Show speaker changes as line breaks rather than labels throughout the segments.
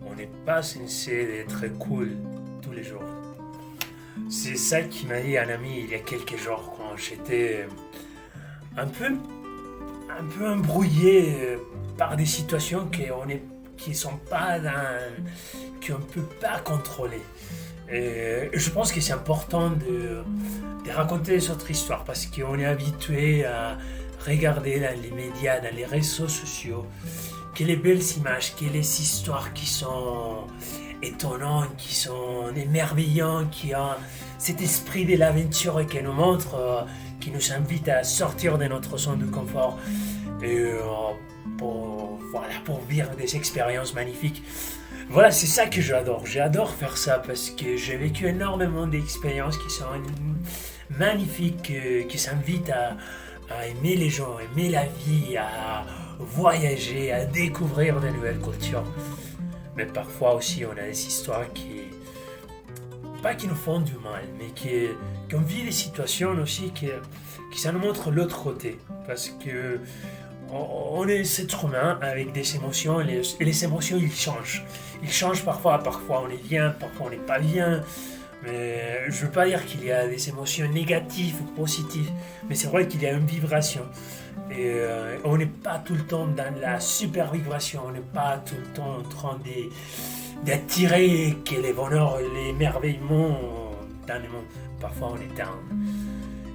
on n'est pas censé être cool tous les jours. C'est ça qui m'a dit un ami il y a quelques jours quand j'étais un peu, un peu embrouillé par des situations qui sont pas qu'on ne peut pas contrôler. Et je pense que c'est important de raconter notre histoire parce qu'on est habitué à regarder dans les médias, dans les réseaux sociaux, que les belles images, que les histoires qui sont étonnantes, qui sont émerveillantes, qui ont cet esprit de l'aventure qui nous montre, qui nous invite à sortir de notre zone de confort et pour vivre des expériences magnifiques. Voilà, c'est ça que j'adore. J'adore faire ça parce que j'ai vécu énormément d'expériences qui sont magnifiques, qui s'invitent à aimer les gens, aimer la vie, à voyager, à découvrir de nouvelles cultures. Mais parfois aussi, on a des histoires pas qui nous font du mal, mais qu'on vit des situations aussi qui ça nous montre l'autre côté. Parce que on est cet être humain avec des émotions, et les émotions, ils changent. Ils changent parfois on est bien, parfois on n'est pas bien. Mais je ne veux pas dire qu'il y a des émotions négatives ou positives, mais c'est vrai qu'il y a une vibration. Et on n'est pas tout le temps dans la super vibration, on n'est pas tout le temps en train d'attirer que les bonheurs, l'émerveillement dans le monde. Parfois on est down.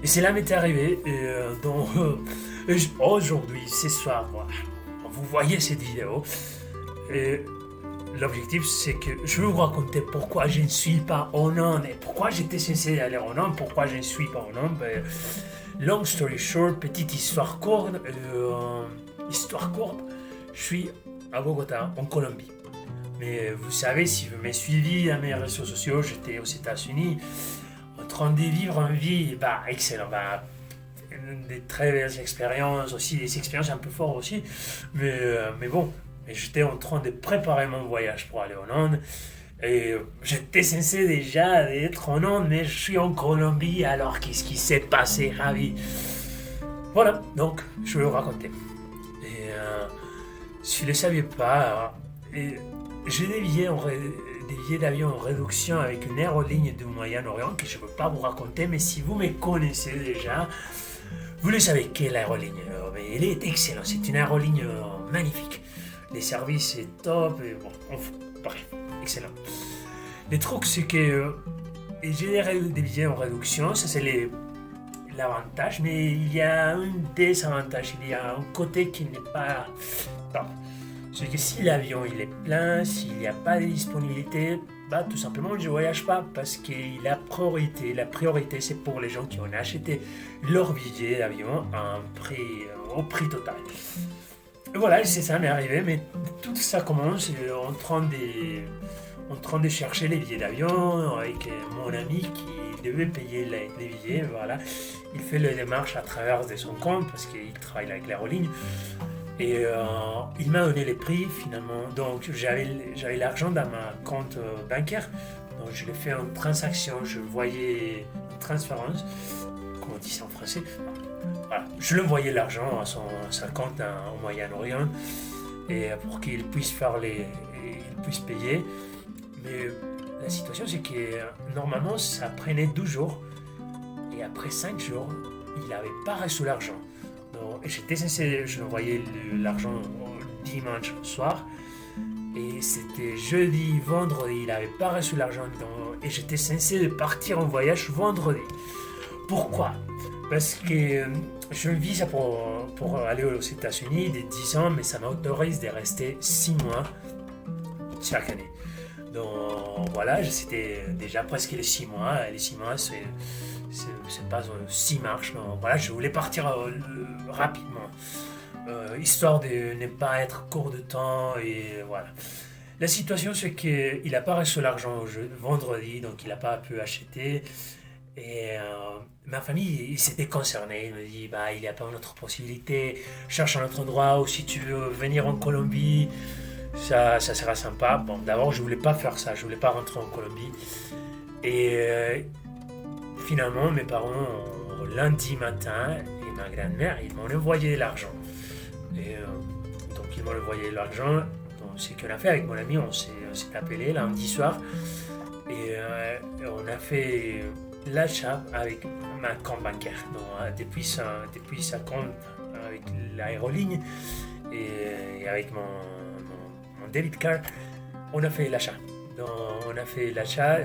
Et cela m'est arrivé aujourd'hui, ce soir, vous voyez cette vidéo. Et l'objectif, c'est que je vais vous raconter pourquoi je ne suis pas en Inde et pourquoi j'étais censé aller en Inde, pourquoi je ne suis pas en Inde. Long story short, petite histoire courte. Je suis à Bogota, en Colombie. Mais vous savez, si vous m'avez suivi à mes réseaux sociaux, j'étais aux États-Unis en train de vivre une vie excellente. Des très belles expériences aussi, des expériences un peu fortes aussi. Mais bon, j'étais en train de préparer mon voyage pour aller en Inde. Et j'étais censé déjà être en Inde, mais je suis en Colombie, alors qu'est-ce qui s'est passé, ravi. Voilà, donc je vais vous raconter. Et si vous ne le saviez pas, j'ai des billets d'avion en réduction avec une aéroligne du Moyen-Orient que je ne peux pas vous raconter, mais si vous me connaissez déjà, vous le savez quelle aéroligne. Mais elle est excellente, c'est une aéroligne magnifique. Les services sont top, et bon, bref, excellent. Le truc, c'est que j'ai des billets en réduction, ça c'est l'avantage, mais il y a un désavantage, il y a un côté qui n'est pas top. C'est que si l'avion il est plein, s'il n'y a pas de disponibilité, tout simplement je ne voyage pas parce que la priorité c'est pour les gens qui ont acheté leur billet d'avion au prix total. Et voilà, c'est ça m'est arrivé, mais tout ça commence en train de chercher les billets d'avion avec mon ami qui devait payer les billets. Voilà, il fait les démarches à travers de son compte parce qu'il travaille avec l'aéroligne. Et il m'a donné les prix finalement. Donc j'avais l'argent dans ma compte bancaire. Donc je l'ai fait en transaction. Je voyais une transférence. Comment on dit ça en français? Voilà. Je lui envoyais l'argent à sa compte au Moyen-Orient et pour qu'il puisse payer. Mais la situation c'est que normalement ça prenait 12 jours. Et après 5 jours, il n'avait pas reçu l'argent. Donc, je lui envoyais l'argent dimanche soir et c'était jeudi, vendredi, il n'avait pas reçu l'argent et j'étais censé partir en voyage vendredi. Pourquoi? Parce que je me vise pour aller aux États-Unis de 10 ans, mais ça m'autorise de rester 6 mois chaque année. Donc voilà, c'était déjà presque les 6 mois. Les 6 mois, c'est pas si marche. Donc voilà, je voulais partir rapidement, histoire de ne pas être court de temps. Et voilà. La situation, c'est qu'il n'a pas reçu l'argent vendredi, donc il n'a pas pu acheter. Et ma famille, ils s'étaient concernés. Ils me disent, il n'y a pas une autre possibilité. Cherche un autre endroit, ou si tu veux venir en Colombie, ça sera sympa. Bon, d'abord, je voulais pas faire ça. Je voulais pas rentrer en Colombie. Et finalement, mes parents, lundi matin, et ma grand-mère, ils m'ont envoyé l'argent. Et donc, ils m'ont envoyé l'argent. Donc, ce qu'on a fait avec mon ami, on s'est appelé lundi soir et on a fait l'achat avec ma compte bancaire. Donc, depuis sa compte avec l'aéroligne et avec mon debit card, on a fait l'achat.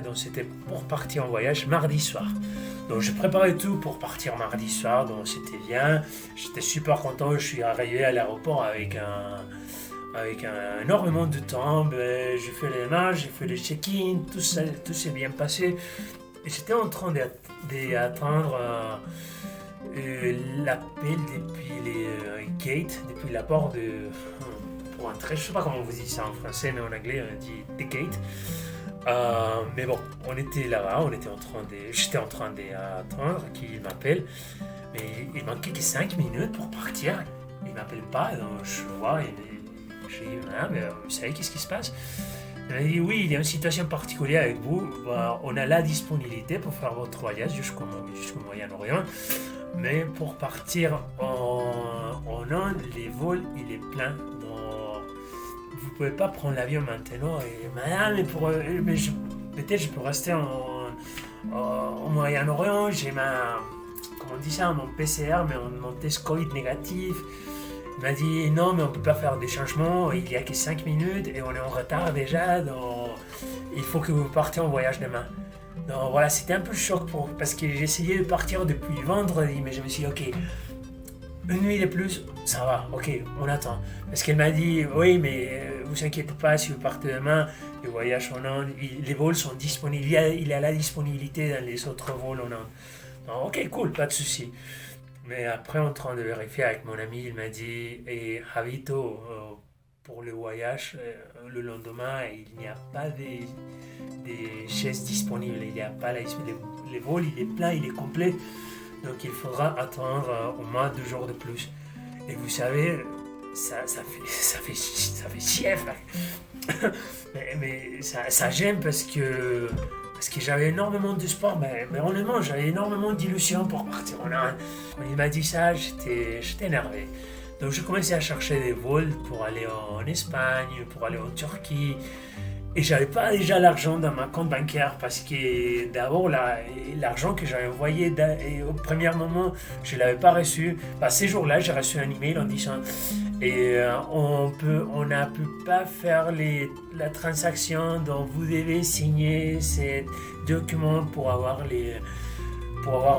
Donc c'était pour partir en voyage mardi soir. Donc je préparais tout pour partir mardi soir, donc c'était bien. J'étais super content, je suis arrivé à l'aéroport avec énormément de temps. J'ai fait les démarches, j'ai fait le check-in, tout s'est bien passé. Et j'étais en train d'attendre l'appel depuis les gates, depuis la porte pour entrer. Je ne sais pas comment vous dites ça en français, mais en anglais on dit the gate. Mais bon, on était là-bas, j'étais en train d'attendre qu'il m'appelle, mais il manquait que 5 minutes pour partir. Il ne m'appelle pas, donc je vois, j'ai dit, mais vous savez qu'est-ce qui se passe? Il m'a dit, oui, il y a une situation particulière avec vous, on a la disponibilité pour faire votre voyage jusqu'au Moyen-Orient, mais pour partir en Inde, les vols, il est plein. Vous pouvez pas prendre l'avion maintenant. Et madame, peut-être je peux rester au Moyen-Orient. J'ai mon PCR, mais mon test Covid négatif. Il m'a dit non, mais on peut pas faire des changements. Il y a que 5 minutes et on est en retard déjà. Donc il faut que vous partiez en voyage demain. Donc voilà, c'était un peu choc parce que j'ai essayé de partir depuis vendredi, mais je me suis dit ok. Une nuit de plus, ça va, ok, on attend. Parce qu'elle m'a dit, oui, mais vous inquiétez pas, si vous partez demain, le voyage en Inde, les vols sont disponibles, il y a la disponibilité dans les autres vols en Inde. Donc, ok, cool, pas de souci. Mais après, en train de vérifier avec mon ami, il m'a dit, et Javito, pour le voyage, le lendemain, il n'y a pas des chaises disponibles, il n'y a pas les vols, il est plein, il est complet. Donc il faudra attendre au moins 2 jours de plus. Et vous savez, ça fait chier. mais ça gêne parce que j'avais énormément de sport, mais honnêtement, j'avais énormément d'illusions pour partir en Inde. Quand il m'a dit ça, j'étais énervé. Donc je commençais à chercher des vols pour aller en Espagne, pour aller en Turquie. Et j'avais pas déjà l'argent dans ma compte bancaire parce que d'abord l'argent que j'avais envoyé au premier moment, je l'avais pas reçu. Ces jours-là, j'ai reçu un email en disant on n'a pu pas faire la transaction, donc vous devez signer ces documents pour avoir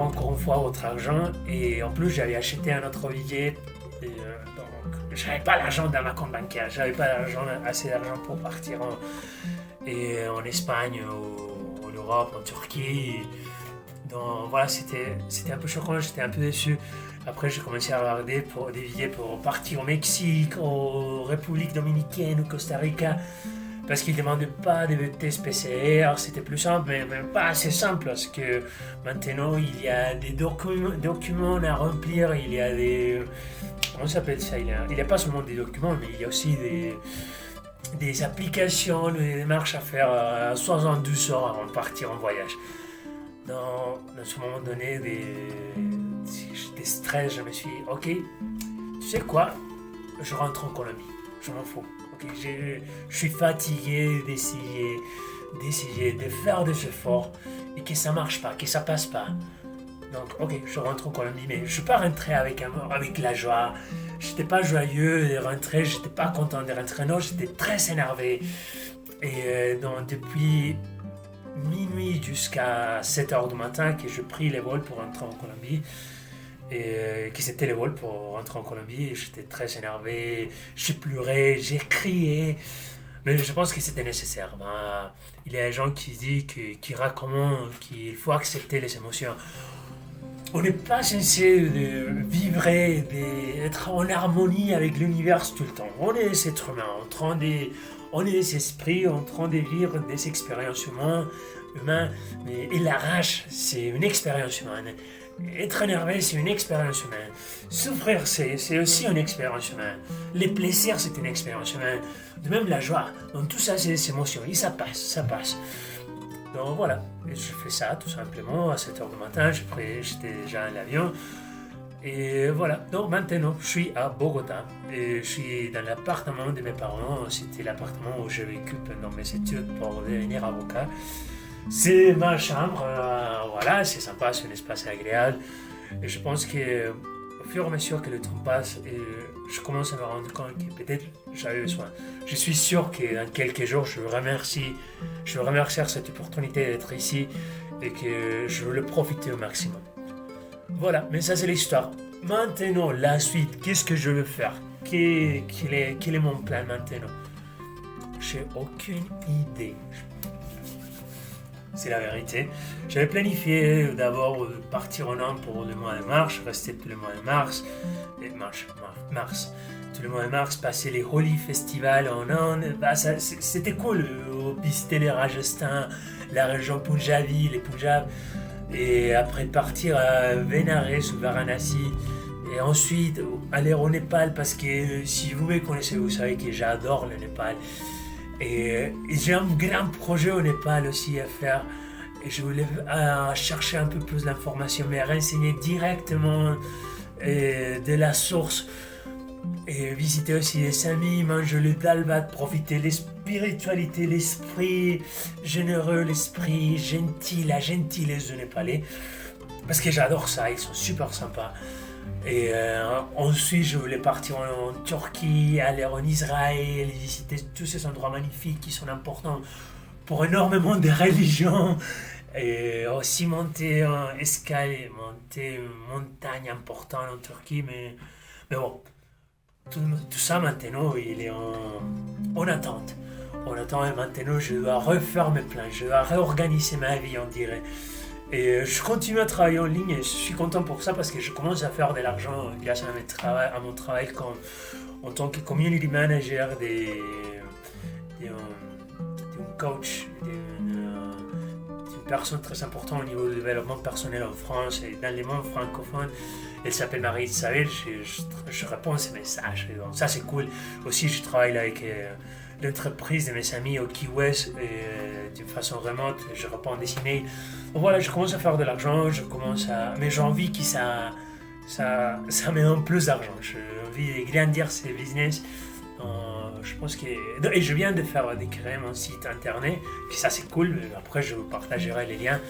encore une fois votre argent. Et en plus, j'avais acheté un autre billet. Donc, j'avais pas l'argent dans ma compte bancaire, j'avais pas assez d'argent pour partir en Espagne, en Europe, en Turquie. Donc voilà, c'était un peu choquant, j'étais un peu déçu. Après, j'ai commencé à regarder pour des billets pour partir au Mexique, en République dominicaine, au Costa Rica, parce qu'ils ne demandaient pas de tests PCR, c'était plus simple, mais pas assez simple, parce que maintenant, il y a des documents à remplir, il y a des... Comment ça s'appelle ça? Il n'y a pas seulement des documents, mais il y a aussi des applications, des démarches à faire à 72 heures avant de partir en voyage. Dans ce moment donné, j'étais stress, je me suis dit, ok, tu sais quoi, je rentre en Colombie, je m'en fous. Okay, je suis fatigué d'essayer de faire des efforts et que ça marche pas, que ça passe pas. Donc, ok, je rentre en Colombie, mais je ne suis pas rentré avec la joie. Je n'étais pas joyeux de rentrer, je n'étais pas content de rentrer. Non, j'étais très énervé. Et donc, depuis minuit jusqu'à 7h du matin que je pris les vols pour rentrer en Colombie. Et que c'était les vols pour rentrer en Colombie. J'étais très énervé, j'ai pleuré, j'ai crié. Mais je pense que c'était nécessaire. Il y a des gens qui recommandent qu'il faut accepter les émotions. On n'est pas censé vivre et d'être en harmonie avec l'univers tout le temps. On est des êtres humains, on est des esprits en train de vivre des expériences humaines. Et la rage, c'est une expérience humaine. Être énervé, c'est une expérience humaine. Souffrir, c'est aussi une expérience humaine. Les plaisirs, c'est une expérience humaine. De même la joie. Donc tout ça, c'est des émotions. Et ça passe. Donc voilà, et je fais ça tout simplement à 7h du matin, j'étais déjà à l'avion. Et voilà, donc maintenant je suis à Bogota et je suis dans l'appartement de mes parents. C'était l'appartement où j'ai vécu pendant mes études pour devenir avocat. C'est ma chambre, voilà, c'est sympa, c'est un espace agréable. Et je pense que au fur et à mesure que le temps passe, je commence à me rendre compte que peut-être j'avais besoin. Je suis sûr que dans quelques jours, je veux remercier cette opportunité d'être ici et que je veux le profiter au maximum. Voilà, mais ça c'est l'histoire. Maintenant, la suite, qu'est-ce que je veux faire? Quel est mon plan maintenant? J'ai aucune idée. C'est la vérité. J'avais planifié d'abord partir en Inde pour le mois de mars, rester tout le mois de mars, tout le mois de mars, passer les Holi Festival en Inde. C'était cool, visiter les Rajasthan, la région Punjabi, les Punjab, et après partir à Benares ou Varanasi, et ensuite aller au Népal, parce que si vous me connaissez, vous savez que j'adore le Népal. Et j'ai un grand projet au Népal aussi à faire. Et je voulais chercher un peu plus d'informations, mais renseigner directement de la source. Et visiter aussi les amis, manger le dalbat, profiter de la spiritualité, l'esprit généreux, l'esprit gentil, la gentillesse du Népalais. Parce que j'adore ça, ils sont super sympas. Et ensuite, je voulais partir en Turquie, aller en Israël, visiter tous ces endroits magnifiques qui sont importants pour énormément de religions. Et aussi monter un escalier, monter une montagne importante en Turquie. Mais bon, tout ça maintenant, il est en attente. En attente, et maintenant, je dois refaire mes plans, je dois réorganiser ma vie, on dirait. Et je continue à travailler en ligne et je suis content pour ça parce que je commence à faire de l'argent grâce à mon travail en tant que community manager, d'un coach, d'une personne très importante au niveau du développement personnel en France et dans les mondes francophones. Elle s'appelle Marie-Isabelle, je réponds à ses messages. Donc ça c'est cool. Aussi je travaille là avec l'entreprise de mes amis au Key West d'une façon remote, je réponds à des emails. Donc voilà, je commence à faire de l'argent, mais j'ai envie que ça me donne plus d'argent. J'ai envie de grandir ces business. Je pense que... Et je viens de créer mon site internet, puis ça c'est cool, après je vous partagerai les liens.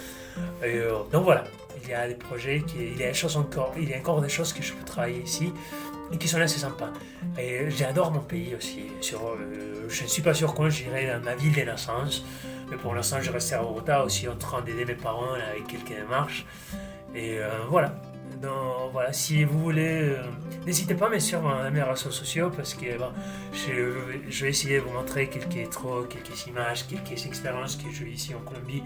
Donc voilà, il y a des projets, il y a encore des choses que je peux travailler ici et qui sont assez sympas. Et j'adore mon pays aussi. Je ne suis pas sûr quand j'irai dans ma ville de naissance, mais pour l'instant je reste à Bogota aussi en train d'aider mes parents là, avec quelques démarches. Et voilà. Donc voilà, si vous voulez, n'hésitez pas à me suivre dans mes réseaux sociaux parce que je vais essayer de vous montrer quelques images, quelques expériences que j'ai eues ici en Colombie.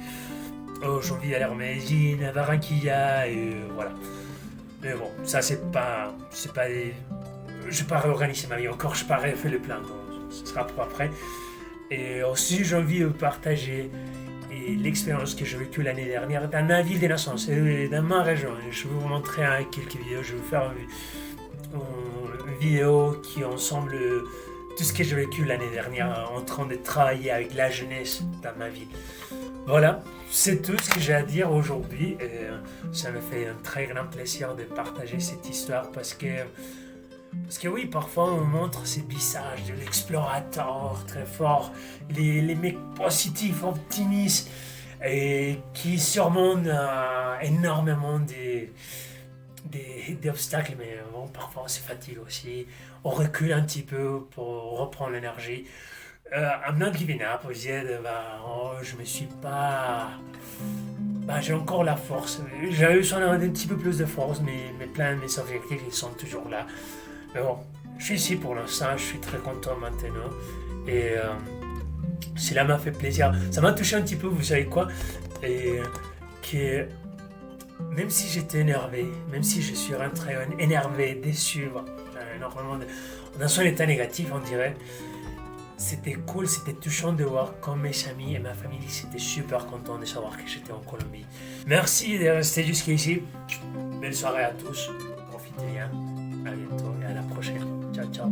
Aujourd'hui à Medellín, à Barranquilla, et voilà. Mais bon, ça c'est pas je vais pas réorganiser ma vie encore, je n'ai pas fait le plan, donc ce sera pour après. Et aussi j'ai envie de partager l'expérience que j'ai vécue l'année dernière dans ma ville de naissance, dans ma région. Je vais vous montrer quelques vidéos, je vais vous faire une vidéo qui ensemble tout ce que j'ai vécu l'année dernière en train de travailler avec la jeunesse dans ma ville. Voilà, c'est tout ce que j'ai à dire aujourd'hui. Et ça me fait un très grand plaisir de partager cette histoire parce que oui, parfois on montre ces visages de l'explorateur très fort, les mecs positifs, optimistes, et qui surmontent énormément d'obstacles, mais bon, parfois on se fatigue aussi, on recule un petit peu pour reprendre l'énergie. I'm not giving up, je me suis pas... j'ai encore la force, j'avais besoin d'un petit peu plus de force, mais mes plans, mes objectifs, ils sont toujours là. Mais bon, je suis ici pour l'instant, je suis très content maintenant. Et cela m'a fait plaisir. Ça m'a touché un petit peu, vous savez quoi? Et que même si j'étais énervé, même si je suis rentré énervé, déçu, énormément dans un état négatif, on dirait, c'était cool, c'était touchant de voir comme mes amis et ma famille étaient super contents de savoir que j'étais en Colombie. Merci de rester jusqu'ici. Belle soirée à tous. Profitez bien. À bientôt et à la prochaine. Ciao, ciao.